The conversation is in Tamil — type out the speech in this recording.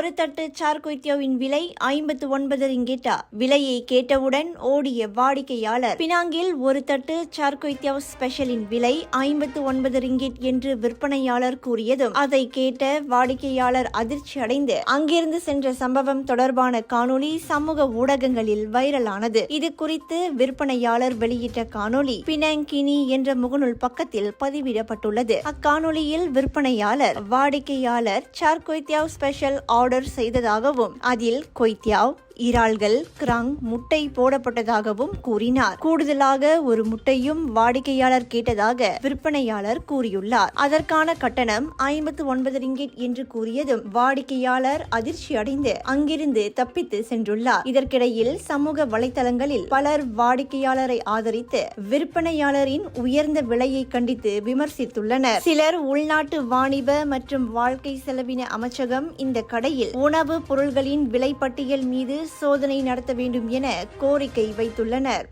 ஒரு தட்டு சார்கொய்த்தியாவின் விலை 59 ரிங்கெட்டா? விலையை கேட்டவுடன் ஓடிய வாடிக்கையாளர். பினாங்கில் ஒரு தட்டு சார்கொய்த்தியாவ் ஸ்பெஷலின் விலை 59 ரிங்கெட் என்று விற்பனையாளர் கூறியதும் அதை கேட்ட வாடிக்கையாளர் அதிர்ச்சி அடைந்து அங்கிருந்து சென்ற சம்பவம் தொடர்பான காணொளி சமூக ஊடகங்களில் வைரலானது. இது குறித்து விற்பனையாளர் வெளியிட்ட காணொளி பினாங்கினி என்ற முகநூல் பக்கத்தில் பதிவிடப்பட்டுள்ளது. அக்காணொளியில் விற்பனையாளர் வாடிக்கையாளர் சார்கொய்த்தியாவ் ஸ்பெஷல் ஆர்டர் செய்ததாகவும் அதில் கொய்த்தியாவ், இறால்கள், கிராங், முட்டை போடப்பட்டதாகவும் கூறினார். கூடுதலாக ஒரு முட்டையும் வாடிக்கையாளர் கேட்டதாக விற்பனையாளர் கூறியுள்ளார். அதற்கான கட்டணம் 59 ரிங்கெட் என்று கூறியதும் வாடிக்கையாளர் அதிர்ச்சி அடைந்து அங்கிருந்து தப்பித்து சென்றுள்ளார். இதற்கிடையில் சமூக வலைதளங்களில் பலர் வாடிக்கையாளரை ஆதரித்து விற்பனையாளரின் உயர்ந்த விலையை கண்டித்து விமர்சித்துள்ளனர். சிலர் உள்நாட்டு வாணிப மற்றும் வாழ்க்கை செலவின அமைச்சகம் இந்த கடையில் உணவு பொருள்களின் விலை பட்டியல் மீது சோதனை நடத்த வேண்டும் என கோரிக்கை வைத்துள்ளனர்.